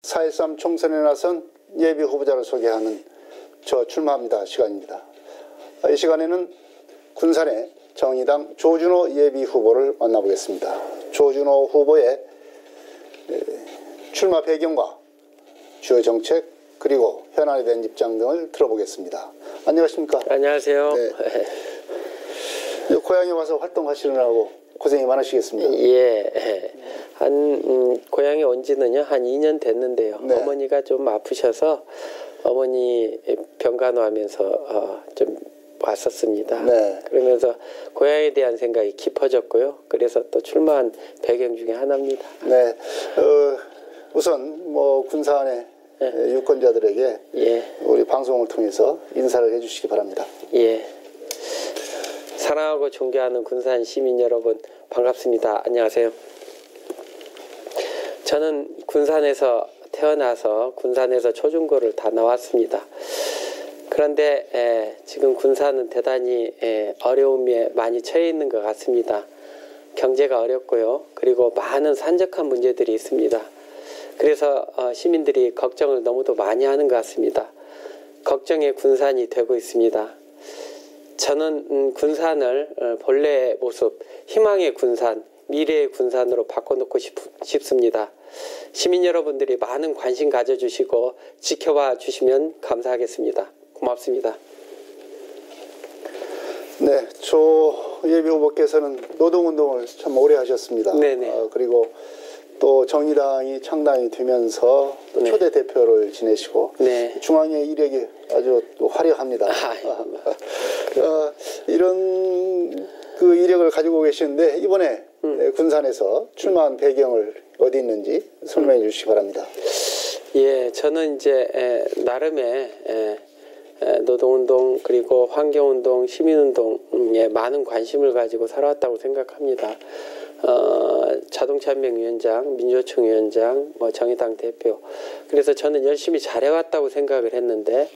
4.13 총선에 나선 예비 후보자를 소개하는 저 출마합니다 시간입니다. 이 시간에는 군산의 정의당 조준호 예비 후보를 만나보겠습니다. 조준호 후보의 출마 배경과 주요 정책 그리고 현안에 대한 입장 등을 들어보겠습니다. 안녕하십니까? 안녕하세요. 네. 고향에 와서 활동하시느라고 고생이 많으시겠습니다. 예. 고향에 온 지는요, 한 2년 됐는데요. 네. 어머니가 좀 아프셔서 어머니 병간호하면서 좀 왔었습니다. 네. 그러면서 고향에 대한 생각이 깊어졌고요. 그래서 또 출마한 배경 중에 하나입니다. 네. 우선 군산의 유권자들에게 우리 방송을 통해서 인사를 해주시기 바랍니다. 예. 사랑하고 존경하는 군산 시민 여러분 반갑습니다. 안녕하세요. 저는 군산에서 태어나서 군산에서 초중고를 다 나왔습니다. 그런데 지금 군산은 대단히 어려움에 많이 처해 있는 것 같습니다. 경제가 어렵고요. 그리고 많은 산적한 문제들이 있습니다. 그래서 시민들이 걱정을 너무도 많이 하는 것 같습니다. 걱정의 군산이 되고 있습니다. 저는 군산을 본래의 모습, 희망의 군산, 미래의 군산으로 바꿔놓고 싶습니다. 시민 여러분들이 많은 관심 가져주시고 지켜봐 주시면 감사하겠습니다. 고맙습니다. 네, 조 예비 후보께서는 노동운동을 참 오래 하셨습니다. 네네. 그리고 또 정의당이 창당이 되면서 또 초대 대표를 지내시고 중앙의 이력이 아주 화려합니다. 이런 그 이력을 가지고 계시는데 이번에 군산에서 출마한 배경을 어디 있는지 설명해 주시기 바랍니다. 예, 저는 이제 나름의 노동운동 그리고 환경운동, 시민운동에 많은 관심을 가지고 살아왔다고 생각합니다. 자동차혁명위원장, 민주노총위원장, 정의당 대표. 그래서 저는 열심히 잘해왔다고 생각을 했는데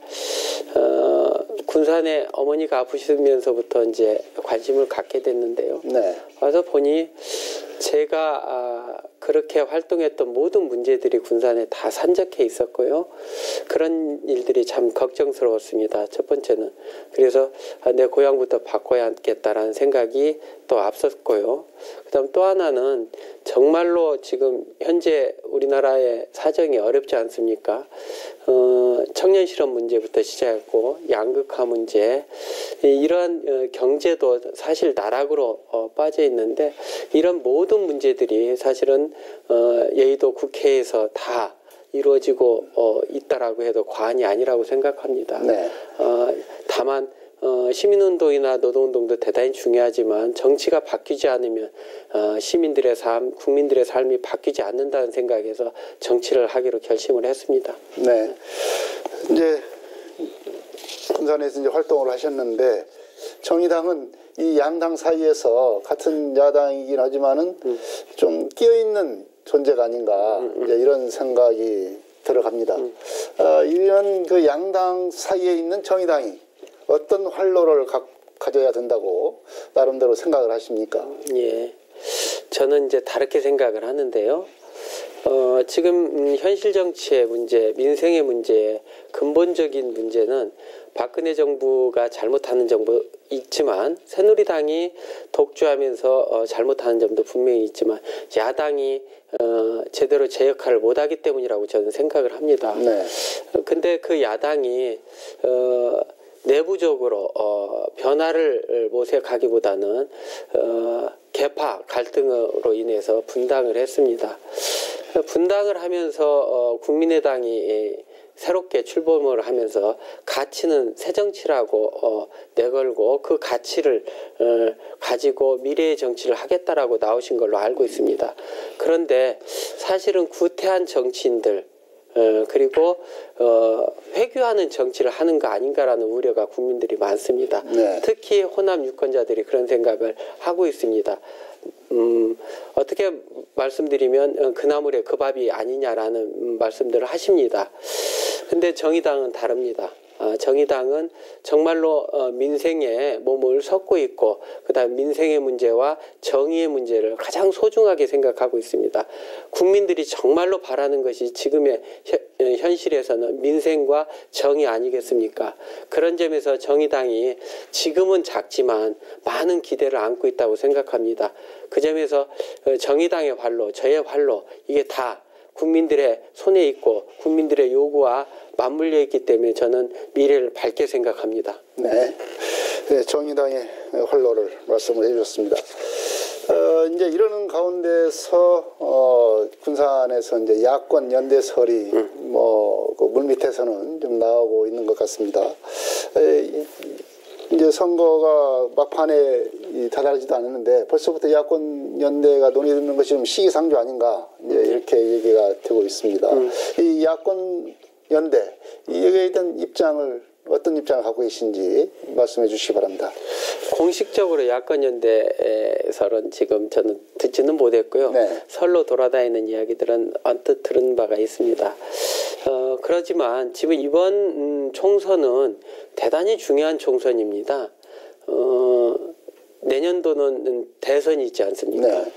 군산에 어머니가 아프시면서부터 이제 관심을 갖게 됐는데요. 네. 와서 보니 제가 그렇게 활동했던 모든 문제들이 군산에 다 산적해 있었고요. 그런 일들이 참 걱정스러웠습니다. 첫 번째는. 그래서 내 고향부터 바꿔야겠다라는 생각이 또 앞섰고요. 그다음 또 하나는 정말로 지금 현재 우리나라의 사정이 어렵지 않습니까? 청년 실업 문제부터 시작했고 양극화 문제, 이러한 경제도 사실 나락으로 빠져 있는데 이런 모든 문제들이 사실은 여의도 국회에서 다 이루어지고 있다라고 해도 과언이 아니라고 생각합니다. 네. 다만 시민운동이나 노동운동도 대단히 중요하지만 정치가 바뀌지 않으면 시민들의 삶, 국민들의 삶이 바뀌지 않는다는 생각에서 정치를 하기로 결심을 했습니다. 네. 이제 군산에서 이제 활동을 하셨는데 정의당은 이 양당 사이에서 같은 야당이긴 하지만은 좀 끼어있는 존재가 아닌가 이제 이런 생각이 들어갑니다. 이런 그 양당 사이에 있는 정의당이 어떤 활로를 가져야 된다고 나름대로 생각을 하십니까? 예, 저는 이제 다르게 생각을 하는데요. 지금 현실 정치의 문제, 민생의 문제, 근본적인 문제는 박근혜 정부가 잘못하는 정부 있지만 새누리당이 독주하면서 잘못하는 점도 분명히 있지만 야당이 제대로 제 역할을 못하기 때문이라고 저는 생각을 합니다. 네. 근데 그 야당이 내부적으로 변화를 모색하기보다는 계파 갈등으로 인해서 분당을 했습니다. 분당을 하면서 국민의당이 새롭게 출범을 하면서 가치는 새정치라고 내걸고 그 가치를 가지고 미래의 정치를 하겠다라고 나오신 걸로 알고 있습니다. 그런데 사실은 구태한 정치인들 그리고 회귀하는 정치를 하는 거 아닌가라는 우려가 국민들이 많습니다. 네. 특히 호남 유권자들이 그런 생각을 하고 있습니다. 어떻게 말씀드리면 그 나물에 그 밥이 아니냐라는 말씀들을 하십니다. 근데 정의당은 다릅니다. 정의당은 정말로 민생에 몸을 섞고 있고 그다음 민생의 문제와 정의의 문제를 가장 소중하게 생각하고 있습니다. 국민들이 정말로 바라는 것이 지금의 현실에서는 민생과 정의 아니겠습니까? 그런 점에서 정의당이 지금은 작지만 많은 기대를 안고 있다고 생각합니다. 그 점에서 정의당의 활로, 저의 활로 이게 다 국민들의 손에 있고 국민들의 요구와 맞물려 있기 때문에 저는 미래를 밝게 생각합니다. 네, 정의당의 활로를 말씀을 해주셨습니다. 이제 이러는 가운데서 군산에서 이제 야권 연대설이 그 물밑에서는 좀 나오고 있는 것 같습니다. 이제 선거가 막판에 다다르지도 않았는데 벌써부터 야권 연대가 논의되는 것이 좀 시기상조 아닌가 이제 이렇게 얘기가 되고 있습니다. 이 야권 연대 이에 대한 어떤 입장을 갖고 계신지 말씀해 주시기 바랍니다. 공식적으로 야권연대설은 지금 저는 듣지는 못했고요. 네. 설로 돌아다니는 이야기들은 언뜻 들은 바가 있습니다. 그렇지만 지금 이번 총선은 대단히 중요한 총선입니다. 내년도는 대선이 있지 않습니까? 네.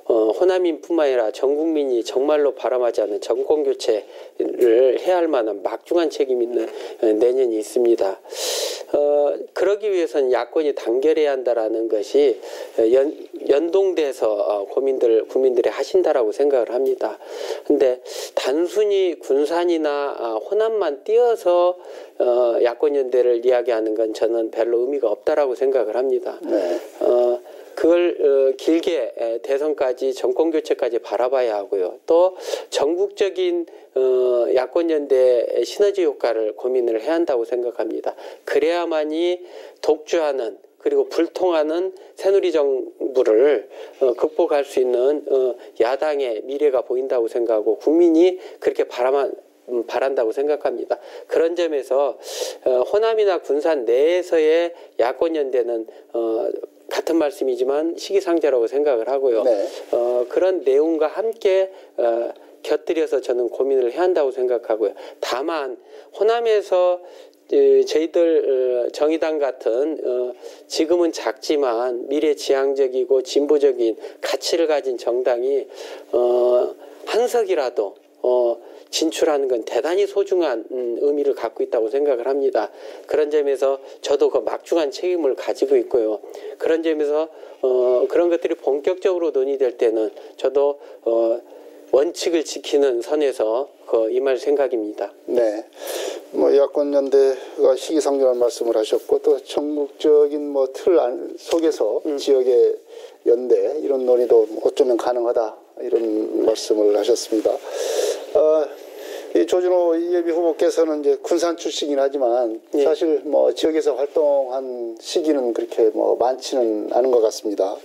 호남인뿐만 아니라 전 국민이 정말로 바람하지 않는 정권 교체를 해야 할 만한 막중한 책임 있는 내년이 있습니다. 그러기 위해서는 야권이 단결해야 한다라는 것이 연동돼서 국민들이 하신다라고 생각을 합니다. 근데 단순히 군산이나 호남만 띄어서 야권 연대를 이야기하는 건 저는 별로 의미가 없다라고 생각을 합니다. 네. 그걸 길게 대선까지 정권교체까지 바라봐야 하고요. 또 전국적인 야권연대 시너지 효과를 고민을 해야 한다고 생각합니다. 그래야만이 독주하는 그리고 불통하는 새누리 정부를 극복할 수 있는 야당의 미래가 보인다고 생각하고 국민이 그렇게 바란다고 생각합니다. 그런 점에서 호남이나 군산 내에서의 야권연대는 같은 말씀이지만 시기상조라고 생각을 하고요. 네. 그런 내용과 함께 곁들여서 저는 고민을 해야 한다고 생각하고요. 다만 호남에서 저희들 정의당 같은 지금은 작지만 미래지향적이고 진보적인 가치를 가진 정당이 한 석이라도 진출하는 건 대단히 소중한 의미를 갖고 있다고 생각을 합니다. 그런 점에서 저도 그 막중한 책임을 가지고 있고요. 그런 점에서 그런 것들이 본격적으로 논의될 때는 저도 원칙을 지키는 선에서 임할 생각입니다. 네. 야권 연대가 시기상조라는 말씀을 하셨고 또 전국적인 틀 속에서 지역의 연대 이런 논의도 어쩌면 가능하다 이런 말씀을 하셨습니다. 이 조준호 예비 후보께서는 이제 군산 출신이긴 하지만 예. 사실 지역에서 활동한 시기는 그렇게 많지는 않은 것 같습니다.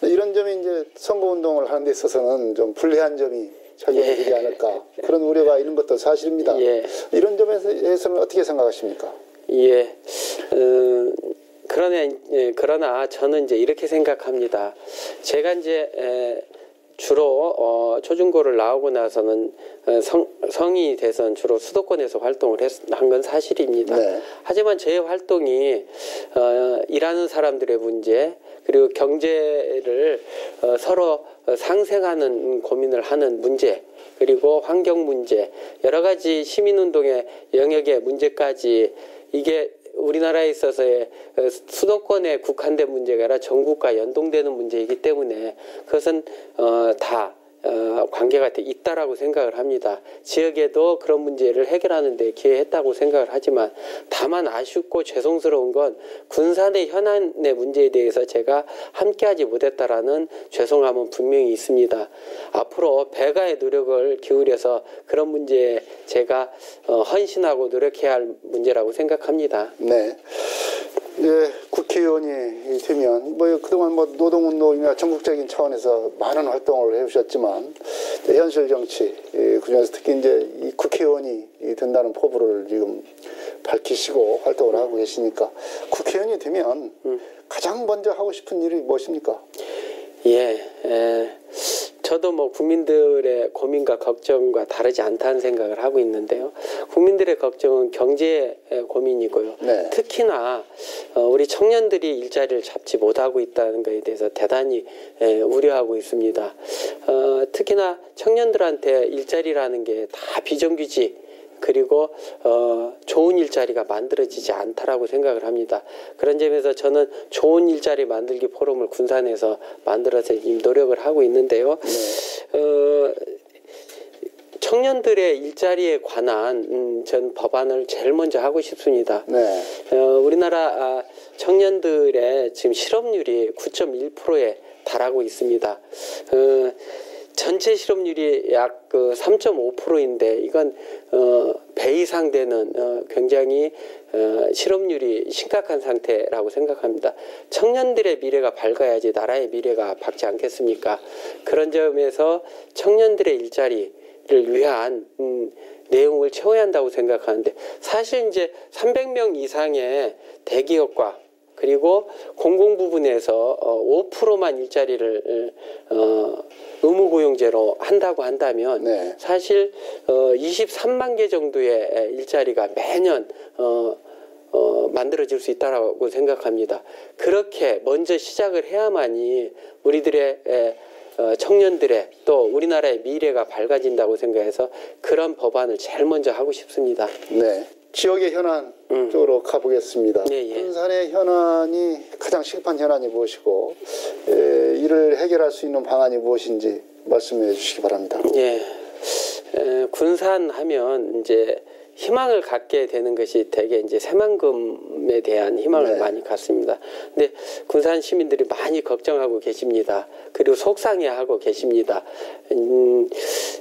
이런 점이 이제 선거운동을 하는 데 있어서는 좀 불리한 점이 작용이 되지 않을까 그런 우려가 있는 것도 사실입니다. 예. 이런 점에서는 어떻게 생각하십니까? 예. 그러나 저는 이제 이렇게 생각합니다. 제가 이제 주로 초중고를 나오고 나서는 성인이 돼서는 주로 수도권에서 활동을 한 건 사실입니다. 네. 하지만 제 활동이 일하는 사람들의 문제 그리고 경제를 서로 상생하는 고민을 하는 문제 그리고 환경 문제 여러 가지 시민운동의 영역의 문제까지 이게 우리나라에 있어서의 수도권에 국한된 문제가 아니라 전국과 연동되는 문제이기 때문에 그것은 다 관계가 있다라고 생각을 합니다. 지역에도 그런 문제를 해결하는 데 기여했다고 생각을 하지만 다만 아쉽고 죄송스러운 건 군산의 현안의 문제에 대해서 제가 함께하지 못했다라는 죄송함은 분명히 있습니다. 앞으로 배가의 노력을 기울여서 그런 문제에 제가 헌신하고 노력해야 할 문제라고 생각합니다. 네. 이제 국회의원이 되면 그동안 노동운동이나 전국적인 차원에서 많은 활동을 해오셨지만 현실 정치 그중에서 특히 이제 이 국회의원이 된다는 포부를 지금 밝히시고 활동을 하고 계시니까 국회의원이 되면 가장 먼저 하고 싶은 일이 무엇입니까? 예, 저도 뭐 국민들의 고민과 걱정과 다르지 않다는 생각을 하고 있는데요. 국민들의 걱정은 경제 고민이고요. 네. 특히나 우리 청년들이 일자리를 잡지 못하고 있다는 것에 대해서 대단히 우려하고 있습니다. 특히나 청년들한테 일자리라는 게 다 비정규직 그리고 좋은 일자리가 만들어지지 않다라고 생각을 합니다. 그런 점에서 저는 좋은 일자리 만들기 포럼을 군산에서 만들어서 노력을 하고 있는데요. 청년들의 일자리에 관한 전 법안을 제일 먼저 하고 싶습니다. 네. 우리나라 청년들의 지금 실업률이 9.1%에 달하고 있습니다. 전체 실업률이 약 3.5%인데 이건 배 이상 되는 굉장히 실업률이 심각한 상태라고 생각합니다. 청년들의 미래가 밝아야지 나라의 미래가 밝지 않겠습니까? 그런 점에서 청년들의 일자리를 위한 내용을 채워야 한다고 생각하는데 사실 이제 300명 이상의 대기업과 그리고 공공 부분에서 5%만 일자리를 의무고용제로 한다고 한다면 네. 사실 23만 개 정도의 일자리가 매년 만들어질 수 있다고 생각합니다. 그렇게 먼저 시작을 해야만이 우리들의 청년들의 또 우리나라의 미래가 밝아진다고 생각해서 그런 법안을 제일 먼저 하고 싶습니다. 네. 지역의 현안 쪽으로 가보겠습니다. 군산의 현안이 가장 시급한 현안이 무엇이고 이를 해결할 수 있는 방안이 무엇인지 말씀해 주시기 바랍니다. 군산 하면 이제 희망을 갖게 되는 것이 대개 이제 새만금에 대한 희망을 많이 갖습니다. 근데 군산 시민들이 많이 걱정하고 계십니다. 그리고 속상해하고 계십니다.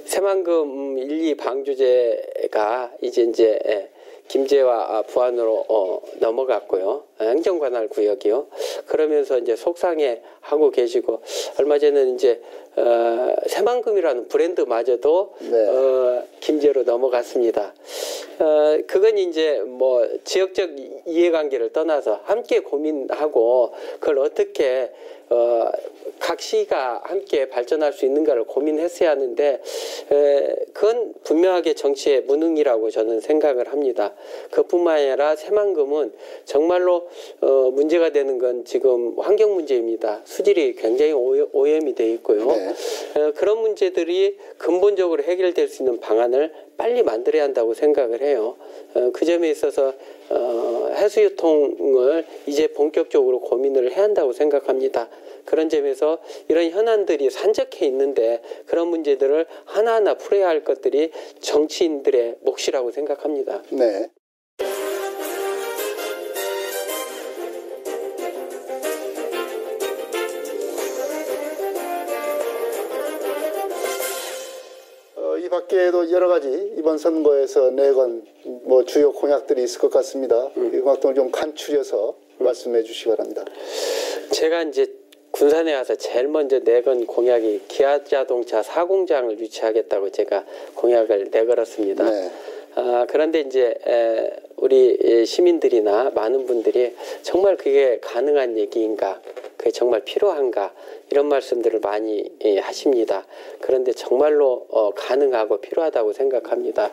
새만금 1, 2 방주제가 이제 김제와 부안으로 넘어갔고요. 행정관할 구역이요. 그러면서 이제 속상해하고 계시고 얼마 전에는 이제 새만금이라는 브랜드마저도 김제로 넘어갔습니다. 그건 이제 뭐 지역적 이해관계를 떠나서 함께 고민하고 그걸 어떻게 각 시가 함께 발전할 수 있는가를 고민했어야 하는데 그건 분명하게 정치의 무능이라고 저는 생각을 합니다. 그뿐만 아니라 새만금은 정말로 문제가 되는 건 지금 환경 문제입니다. 수질이 굉장히 오염이 돼 있고요. 그런 문제들이 근본적으로 해결될 수 있는 방안을 빨리 만들어야 한다고 생각을 해요. 그 점에 있어서 해수유통을 이제 본격적으로 고민을 해야 한다고 생각합니다. 그런 점에서 이런 현안들이 산적해 있는데 그런 문제들을 하나하나 풀어야 할 것들이 정치인들의 몫이라고 생각합니다. 네. 이 밖에도 여러 가지 이번 선거에서 내건 뭐 주요 공약들이 있을 것 같습니다. 이 공약들을 좀 간추려서 말씀해 주시기 바랍니다. 제가 이제 군산에 와서 제일 먼저 내건 공약이 기아자동차 4공장을 유치하겠다고 제가 공약을 내걸었습니다. 그런데 이제 우리 시민들이나 많은 분들이 정말 그게 가능한 얘기인가, 그게 정말 필요한가 이런 말씀들을 많이 하십니다. 그런데 정말로 가능하고 필요하다고 생각합니다.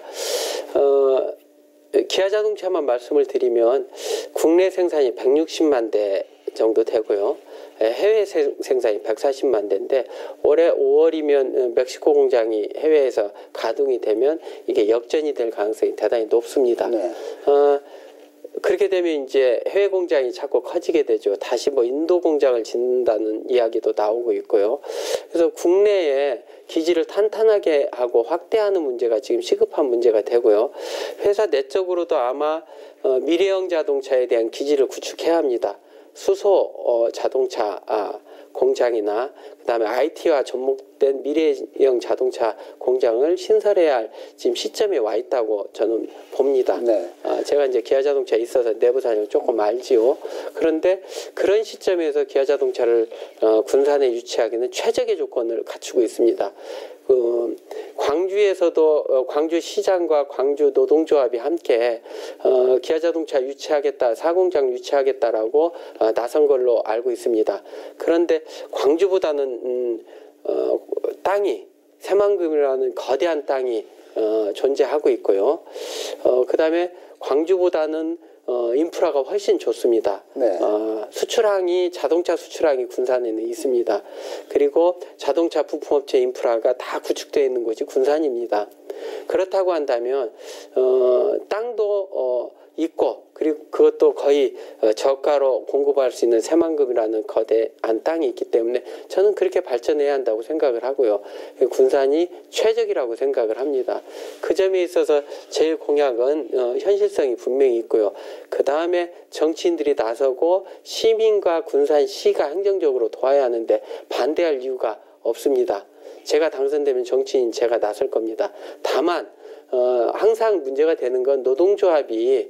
기아자동차만 말씀을 드리면 국내 생산이 160만 대 정도 되고요. 해외 생산이 140만 대인데 올해 5월이면 멕시코 공장이 해외에서 가동이 되면 이게 역전이 될 가능성이 대단히 높습니다. 그렇게 되면 이제 해외 공장이 자꾸 커지게 되죠. 다시 뭐 인도 공장을 짓는다는 이야기도 나오고 있고요. 그래서 국내에 기지를 탄탄하게 하고 확대하는 문제가 지금 시급한 문제가 되고요. 회사 내적으로도 아마 미래형 자동차에 대한 기지를 구축해야 합니다. 수소 자동차 공장이나 그다음에 IT와 접목된 미래형 자동차 공장을 신설해야 할 지금 시점에 와 있다고 저는 봅니다. 제가 이제 기아자동차에 있어서 내부 사정을 조금 알지요. 그런데 그런 시점에서 기아자동차를 군산에 유치하기는 최적의 조건을 갖추고 있습니다. 광주에서도 광주시장과 광주 노동조합이 함께 기아자동차 유치하겠다, 4공장 유치하겠다라고 나선 걸로 알고 있습니다. 그런데 광주보다는 땅이 새만금이라는 거대한 땅이 존재하고 있고요. 그다음에 광주보다는 인프라가 훨씬 좋습니다. 네. 수출항이 자동차 수출항이 군산에는 있습니다. 그리고 자동차 부품업체 인프라가 다 구축되어 있는 곳이 군산입니다. 그렇다고 한다면 땅도 있고 그리고 그것도 거의 저가로 공급할 수 있는 새만금이라는 거대한 땅이 있기 때문에 저는 그렇게 발전해야 한다고 생각을 하고요. 군산이 최적이라고 생각을 합니다. 그 점에 있어서 제 공약은 현실성이 분명히 있고요. 그 다음에 정치인들이 나서고 시민과 군산시가 행정적으로 도와야 하는데 반대할 이유가 없습니다. 제가 당선되면 정치인 제가 나설 겁니다. 다만 항상 문제가 되는 건 노동조합이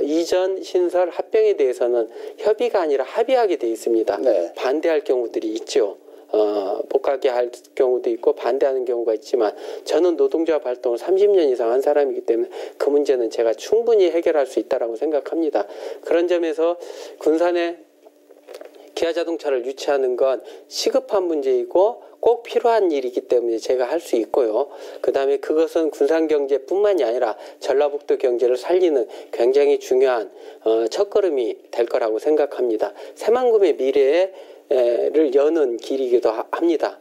이전 신설 합병에 대해서는 협의가 아니라 합의하게 돼 있습니다. 네. 반대할 경우들이 있죠. 못 가게 할 경우도 있고 반대하는 경우가 있지만 저는 노동조합 활동을 30년 이상 한 사람이기 때문에 그 문제는 제가 충분히 해결할 수 있다고 생각합니다. 그런 점에서 군산에 기아자동차를 유치하는 건 시급한 문제이고 꼭 필요한 일이기 때문에 제가 할 수 있고요. 그 다음에 그것은 군산경제뿐만이 아니라 전라북도 경제를 살리는 굉장히 중요한 첫걸음이 될 거라고 생각합니다. 새만금의 미래를 여는 길이기도 합니다.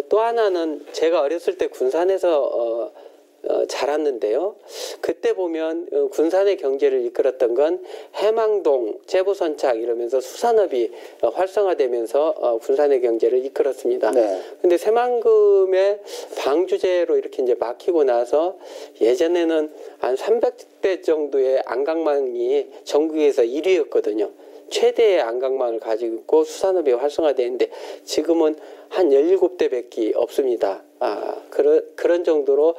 또 하나는 제가 어렸을 때 군산에서 자랐는데요. 그때 보면 군산의 경제를 이끌었던 건 해망동, 제보선착 이러면서 수산업이 활성화되면서 군산의 경제를 이끌었습니다. 네. 근데 새만금의 방주제로 이렇게 이제 막히고 나서 예전에는 한 300대 정도의 안강망이 전국에서 1위였거든요. 최대의 안강망을 가지고 있고 수산업이 활성화되는데 지금은 한 17대밖에 없습니다. 그런 정도로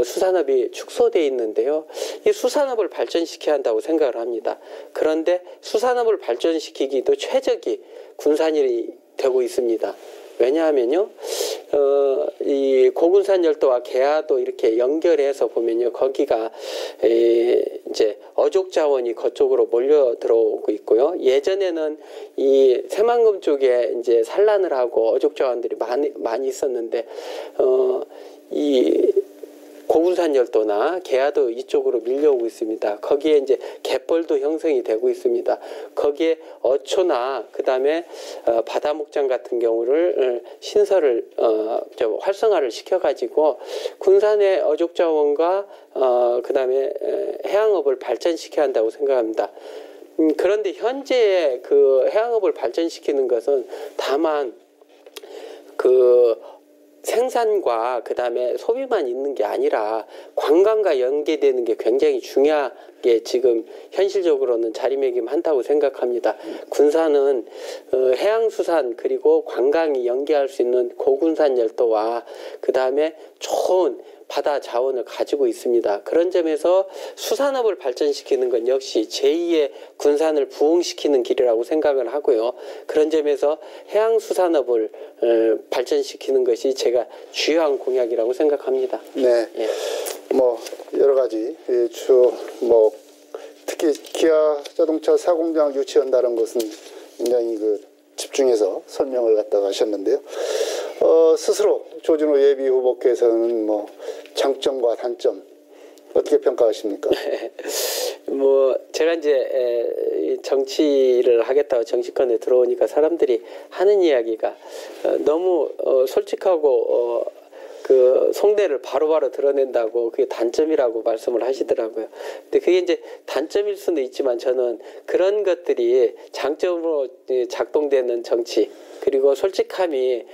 수산업이 축소되어 있는데요. 이 수산업을 발전시켜야 한다고 생각을 합니다. 그런데 수산업을 발전시키기도 최적이 군산이 되고 있습니다. 왜냐하면요, 이 고군산 열도와 개화도 이렇게 연결해서 보면요, 거기가 이제 어족 자원이 그쪽으로 몰려 들어오고 있고요. 예전에는 이 새만금 쪽에 이제 산란을 하고 어족 자원들이 많이 있었는데, 이 고군산 열도나 개화도 이쪽으로 밀려오고 있습니다. 거기에 이제 갯벌도 형성이 되고 있습니다. 거기에 어초나 그다음에 바다 목장 같은 경우를 신설을 활성화를 시켜가지고 군산의 어족 자원과 그다음에 해양업을 발전시켜야 한다고 생각합니다. 그런데 현재 그 해양업을 발전시키는 것은 다만 그 생산과 그 다음에 소비만 있는 게 아니라 관광과 연계되는 게 굉장히 중요하게 지금 현실적으로는 자리매김한다고 생각합니다. 군산은 해양수산 그리고 관광이 연계할 수 있는 고군산 열도와 그 다음에 좋은 바다 자원을 가지고 있습니다. 그런 점에서 수산업을 발전시키는 건 역시 제2의 군산을 부흥시키는 길이라고 생각을 하고요. 그런 점에서 해양수산업을 발전시키는 것이 제가 주요한 공약이라고 생각합니다. 네, 예. 뭐 여러 가지 특히 기아 자동차 사공장 유치한다는 것은 굉장히 집중해서 설명을 갖다가 하셨는데요. 스스로 조준호 예비 후보께서는 장점과 단점 어떻게 평가하십니까? 제가 이제 정치를 하겠다고 정치권에 들어오니까 사람들이 하는 이야기가 너무 솔직하고 그 속내를 바로바로 드러낸다고 그게 단점이라고 말씀을 하시더라고요. 근데 그게 이제 단점일 수는 있지만 저는 그런 것들이 장점으로 작동되는 정치 그리고 솔직함이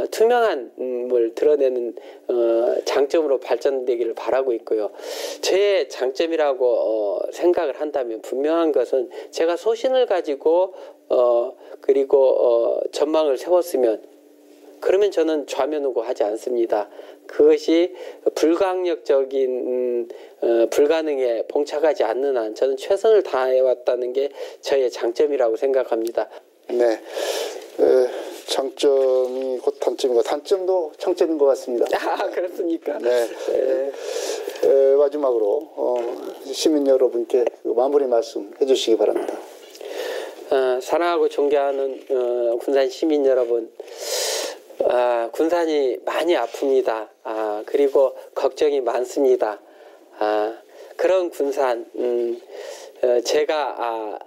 투명함을 드러내는 장점으로 발전되기를 바라고 있고요. 제 장점이라고 생각을 한다면 분명한 것은 제가 소신을 가지고 그리고 전망을 세웠으면 그러면 저는 좌면우고 하지 않습니다. 그것이 불가항력적인 불가능에 봉착하지 않는 한 저는 최선을 다해왔다는 게 저의 장점이라고 생각합니다. 네, 장점이 곧 단점이고 단점도 장점인 것 같습니다. 그렇습니까? 네. 마지막으로 시민 여러분께 마무리 말씀 해주시기 바랍니다. 사랑하고 존경하는 군산 시민 여러분, 군산이 많이 아픕니다. 그리고 걱정이 많습니다. 그런 군산, 제가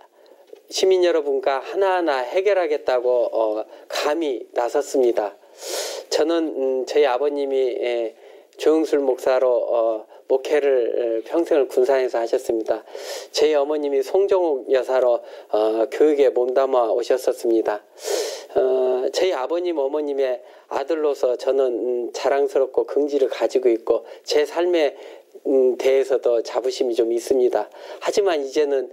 시민 여러분과 하나하나 해결하겠다고 감히 나섰습니다. 저는 저희 아버님이 조영술 목사로 목회를 평생을 군산에서 하셨습니다. 제 어머님이 송정욱 여사로 교육에 몸담아 오셨었습니다. 저희 아버님 어머님의 아들로서 저는 자랑스럽고 긍지를 가지고 있고 제 삶에 대해서도 자부심이 좀 있습니다. 하지만 이제는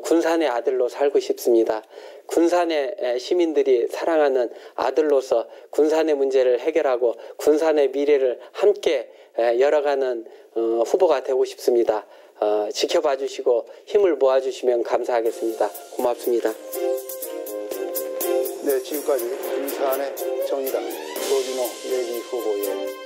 군산의 아들로 살고 싶습니다. 군산의 시민들이 사랑하는 아들로서 군산의 문제를 해결하고 군산의 미래를 함께 열어가는 후보가 되고 싶습니다. 지켜봐 주시고 힘을 모아주시면 감사하겠습니다. 고맙습니다. 네, 지금까지 군산의 정의당 조준호 예비후보의